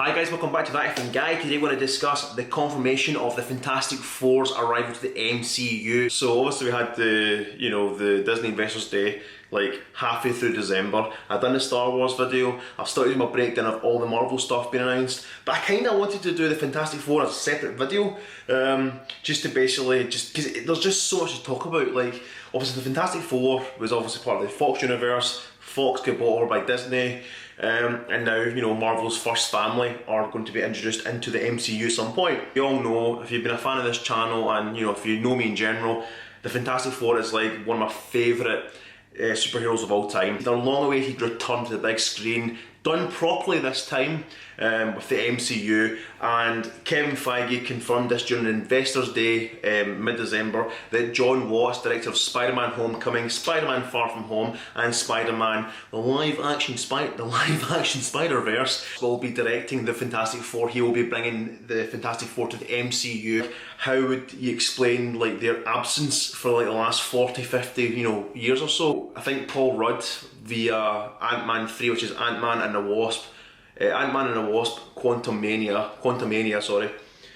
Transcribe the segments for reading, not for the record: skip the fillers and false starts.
Hi guys, welcome back to That Effing Guy. Today we're going to discuss the confirmation of the Fantastic Four's arrival to the MCU. So obviously we had the Disney Investors Day like halfway through December. I've done the Star Wars video, I've started my breakdown of all the Marvel stuff being announced, but I kind of wanted to do the Fantastic Four as a separate video, just to basically, because there's just so much to talk about. Like, obviously the Fantastic Four was obviously part of the Fox universe. Fox got bought over by Disney, and now Marvel's first family are going to be introduced into the MCU at some point. You all know, if you've been a fan of this channel and if you know me in general, the Fantastic Four is like one of my favourite superheroes of all time. Their long-awaited return to the big screen, done properly this time with the MCU, and Kevin Feige confirmed this during Investors Day mid-December that Jon Watts, director of Spider-Man Homecoming, Spider-Man Far From Home and Spider-Man the live-action Spider-Verse will be directing the Fantastic Four. He will be bringing the Fantastic Four to the MCU. How would you explain like their absence for like the last 40, 50 years or so? I think Paul Rudd via Ant-Man 3, which is Ant-Man and the Wasp, Quantumania, sorry,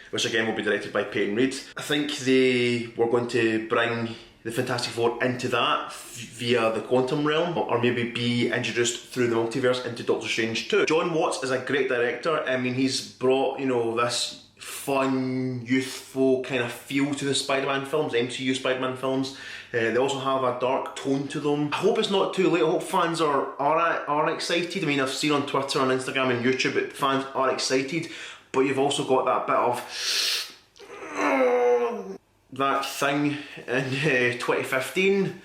which again will be directed by Peyton Reed. I think they were going to bring the Fantastic Four into that via the quantum realm, or maybe be introduced through the multiverse into Doctor Strange 2. Jon Watts is a great director. I mean, he's brought this fun, youthful kind of feel to the Spider-Man films, MCU Spider-Man films. They also have a dark tone to them. I hope it's not too late. I hope fans are excited. I mean, I've seen on Twitter and Instagram and YouTube that fans are excited, but you've also got that bit of that thing in 2015.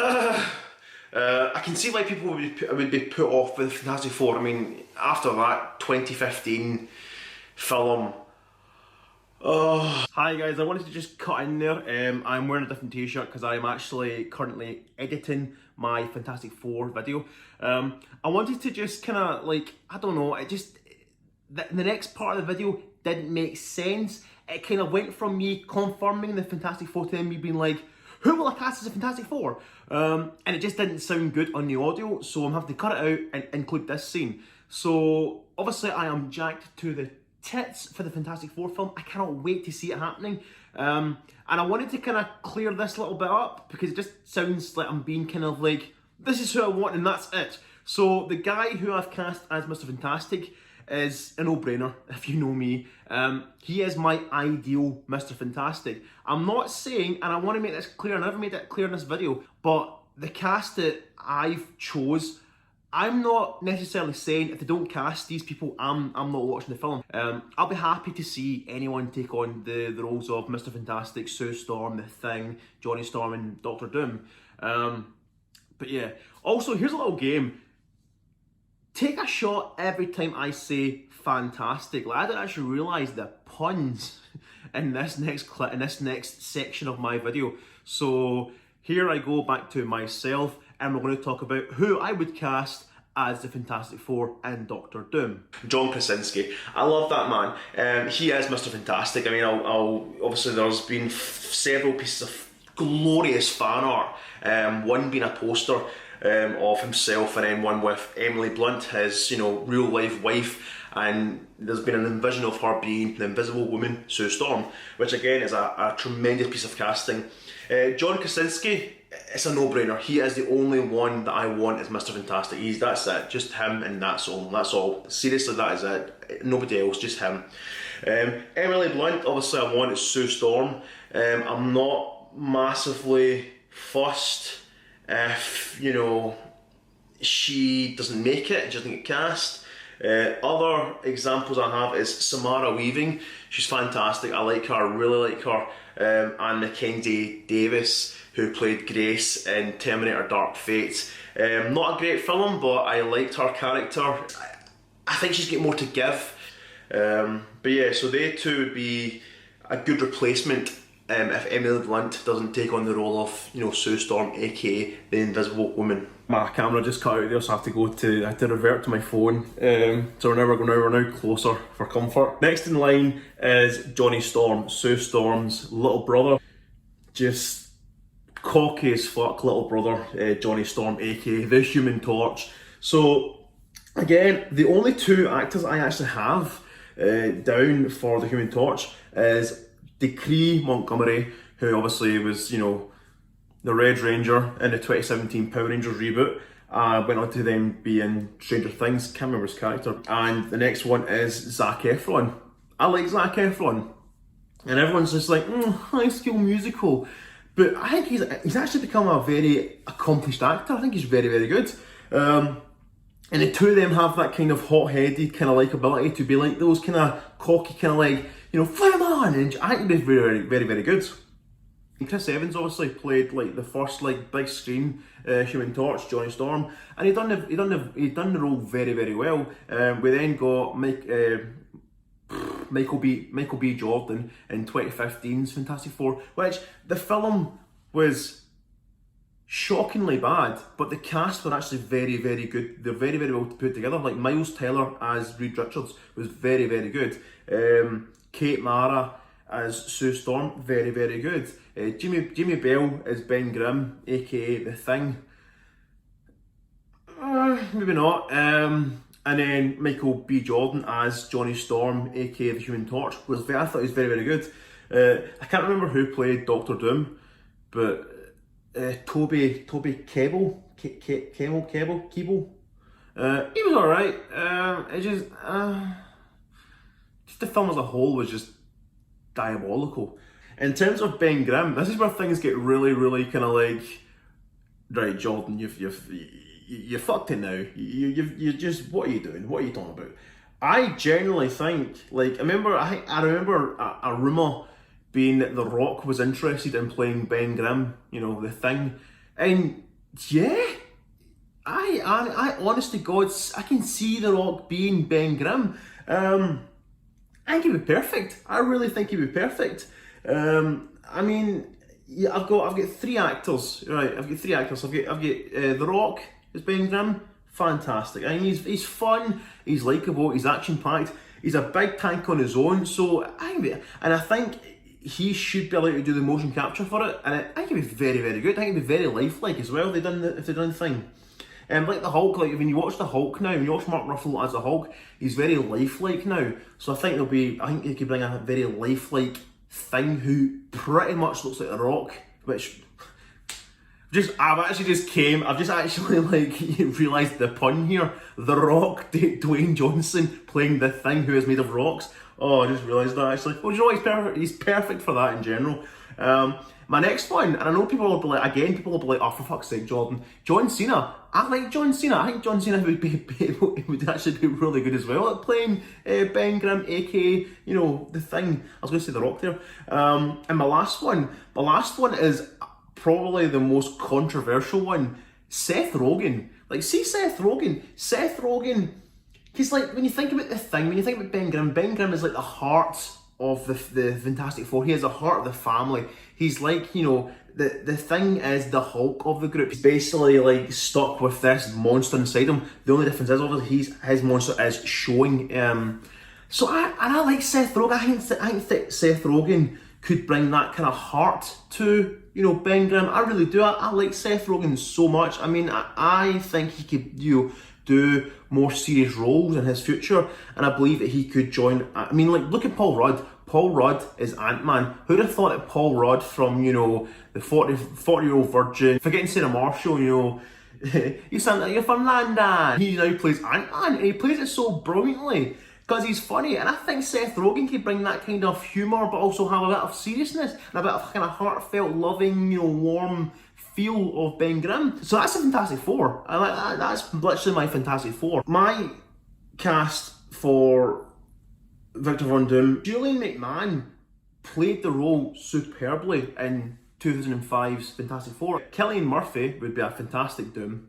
I can see why people would be put off with Fantastic Four. I mean, after that 2015 film. Hi guys, I wanted to just cut in there. I'm wearing a different t-shirt because I'm actually currently editing my Fantastic Four video. I wanted to just kind of like, I don't know, the next part of the video didn't make sense. It kind of went from me confirming the Fantastic Four to me being like, who will I cast as a Fantastic Four? And it just didn't sound good on the audio, so I'm having to cut it out and include this scene. So obviously I am jacked to the tits for the Fantastic Four film. I cannot wait to see it happening. And I wanted to kind of clear this little bit up because it just sounds like I'm being kind of like, this is who I want and that's it. So the guy who I've cast as Mr. Fantastic is a no-brainer, if you know me. He is my ideal Mr. Fantastic. I'm not saying, and I want to make this clear, I never made it clear in this video, but the cast that I've chose, I'm not necessarily saying if they don't cast these people, I'm not watching the film. I'll be happy to see anyone take on the roles of Mr. Fantastic, Sue Storm, The Thing, Johnny Storm and Doctor Doom. But yeah, also here's a little game. Take a shot every time I say fantastic. Like, I didn't actually realise the puns in this next clip, in this next section of my video. So here I go back to myself, and we're going to talk about who I would cast as the Fantastic Four and Doctor Doom. John Krasinski. I love that man. He is Mr. Fantastic. I mean, obviously there's been several pieces of glorious fan art. One being a poster of himself, and then one with Emily Blunt, his real life wife, and there's been an envision of her being the Invisible Woman, Sue Storm, which again is a tremendous piece of casting. John Krasinski, it's a no-brainer. He is the only one that I want as Mr. Fantastic. That's it, just him, and that's all. Seriously, that is it. Nobody else, just him. Emily Blunt, obviously I want as Sue Storm. I'm not massively fussed if she doesn't make it, she doesn't get cast. Other examples I have is Samara Weaving. She's fantastic. I like her, I really like her. And Mackenzie Davis, who played Grace in Terminator Dark Fate. Not a great film, but I liked her character. I think she's got more to give. But yeah, so they two would be a good replacement if Emily Blunt doesn't take on the role of, Sue Storm, aka the Invisible Woman. My camera just cut out there, so I have to revert to my phone. So we're now closer for comfort. Next in line is Johnny Storm, Sue Storm's little brother. Just cocky as fuck little brother, Johnny Storm, aka the Human Torch. So again, the only two actors I actually have down for the Human Torch is Decree Montgomery, who obviously was, you know, the Red Ranger in the 2017 Power Rangers reboot. Went on to then be in Stranger Things, can't remember his character. And the next one is Zac Efron. I like Zac Efron. And everyone's just like, High School Musical. But I think he's actually become a very accomplished actor. I think he's very, very good. And the two of them have that kind of hot-headed kind of likability to be like those kind of cocky kind of like, you know, flame on! And I think they're very, very, very good. And Chris Evans obviously played like the first like big screen Human Torch, Johnny Storm, and he done the role very, very well. We then got Michael B. Jordan in 2015's Fantastic Four, which the film was shockingly bad, but the cast were actually very, very good. They're very, very well put together. Like Miles Teller as Reed Richards was very, very good. Kate Mara as Sue Storm, very, very good. Jimmy Bell as Ben Grimm, aka The Thing. Maybe not. And then Michael B. Jordan as Johnny Storm, aka The Human Torch. I thought he was very, very good. I can't remember who played Doctor Doom, but Toby Kebbell, he was alright. Just the film as a whole was just diabolical. In terms of Ben Grimm, this is where things get really, really kind of like, right, Jordan, you fucked it now. You just, what are you doing? What are you talking about? I genuinely think, like, I remember a rumour being that The Rock was interested in playing Ben Grimm, you know, The Thing, and yeah, I honest to God, I can see The Rock being Ben Grimm. I think he'd be perfect. I really think he'd be perfect. I mean, yeah, I've got three actors, right? I've got The Rock as Ben Grimm, fantastic. I mean, he's fun, he's likeable, he's action packed, he's a big tank on his own. So I think he should be allowed to do the motion capture for it, and I think it'd be very, very good. I think it'd be very lifelike as well. If they done the thing. Like the Hulk, like when you watch the Hulk now, when you watch Mark Ruffalo as the Hulk, he's very lifelike now. So I think he could bring a very lifelike Thing who pretty much looks like The Rock, which I've just actually like realised the pun here. The Rock, Dwayne Johnson playing the Thing who is made of rocks. Oh, I just realised that actually. Well, do you know what? He's perfect. He's perfect for that in general. My next one, and I know people will be like, oh, for fuck's sake, Jordan. John Cena. I like John Cena. I think John Cena would actually be really good as well at playing Ben Grimm, aka, you know, The Thing. I was going to say The Rock there. And my last one is probably the most controversial one. Seth Rogen. Like, see Seth Rogen, he's like, when you think about The Thing, when you think about Ben Grimm is like the heart of the Fantastic Four. He has the heart of the family. He's like, you know, the Thing is the Hulk of the group. He's basically like stuck with this monster inside him. The only difference is obviously his monster is showing. So I like Seth Rogen. I think Seth Rogen could bring that kind of heart to, you know, Ben Grimm. I really do. I like Seth Rogen so much. I mean, I think he could, you know, do more serious roles in his future, and I believe that he could join. I mean, like, look at Paul Rudd. Paul Rudd is Ant-Man. Who'd have thought that Paul Rudd from, you know, the 40-year-old virgin, forgetting Sarah Marshall, you know, you sound like you're from London. He now plays Ant-Man, and he plays it so brilliantly because he's funny. And I think Seth Rogen could bring that kind of humour, but also have a bit of seriousness and a bit of kind of heartfelt, loving, you know, warm feel of Ben Grimm. So that's a Fantastic Four. I like that. That's literally my Fantastic Four. My cast for Victor Von Doom, Julian McMahon played the role superbly in 2005's Fantastic Four. Cillian Murphy would be a fantastic Doom.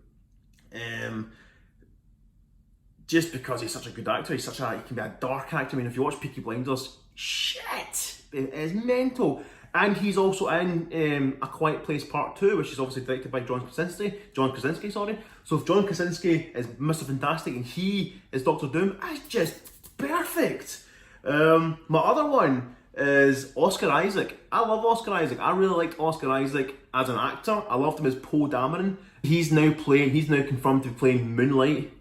Just because he's such a good actor, he can be a dark actor. I mean, if you watch Peaky Blinders, shit, it is mental. And he's also in A Quiet Place Part 2, which is obviously directed by John Krasinski, sorry. So if John Krasinski is Mr. Fantastic and he is Doctor Doom, it's just perfect. My other one is Oscar Isaac. I love Oscar Isaac. I really liked Oscar Isaac as an actor. I loved him as Poe Dameron He's now confirmed to be playing Moon Knight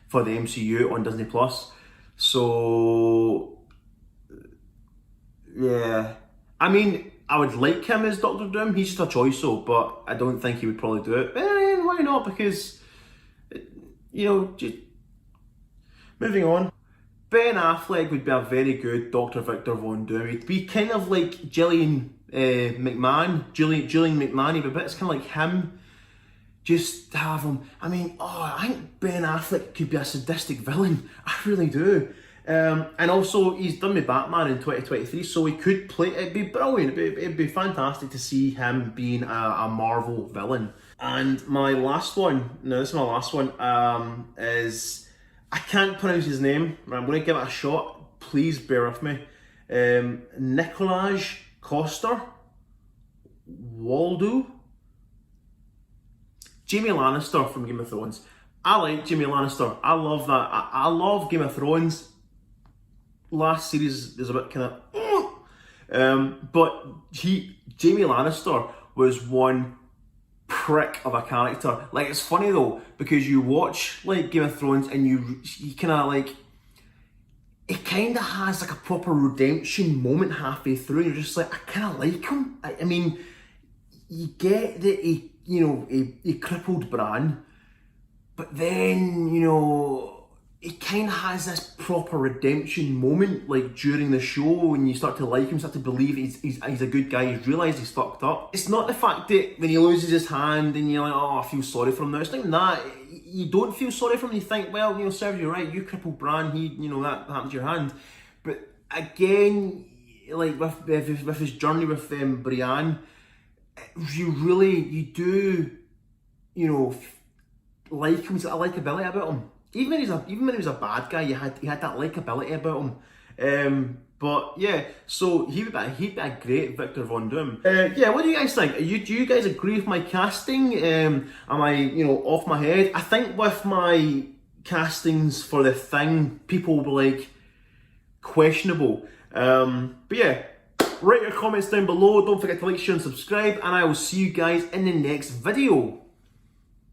for the MCU on Disney Plus. So yeah, I mean, I would like him as Doctor Doom. He's just a choice, though, but I don't think he would probably do it. And why not? Because, you know, just moving on. Ben Affleck would be a very good Dr. Victor Von Doom. He'd be kind of like Julian McMahon. He'd be a bit kind of like him. Just have him. I mean, I think Ben Affleck could be a sadistic villain. I really do. And also, he's done with Batman in 2023, so he could play. It'd be brilliant. It'd be fantastic to see him being a Marvel villain. And my last one, is, I can't pronounce his name. I'm going to give it a shot. Please bear with me. Nikolaj Coster-Waldau. Jaime Lannister from Game of Thrones. I like Jaime Lannister. I love that. I love Game of Thrones. Last series is a bit kind of, but Jaime Lannister was one prick of a character. Like, it's funny though, because you watch like Game of Thrones and you kind of like, it kind of has like a proper redemption moment halfway through, and you're just like, I kind of like him. I mean, you get that he crippled Bran, but then, you know, he kind of has this proper redemption moment, like during the show, and you start to like him, start to believe he's a good guy. He's realised he's fucked up. It's not the fact that when he loses his hand and you're like, oh, I feel sorry for him now. It's not even that. You don't feel sorry for him. You think, well, you know, serves you right. You crippled Bran. That happened to your hand. But again, like with his journey with Brienne, you do, you know, like him. He's got a likability about him. Even when he was a bad guy, he had that likability about him. But yeah, so he'd be a great Victor Von Doom. Yeah, what do you guys think? Do you guys agree with my casting? Am I, off my head? I think with my castings for The Thing, people will be like, questionable. But yeah, write your comments down below. Don't forget to like, share and subscribe, and I will see you guys in the next video.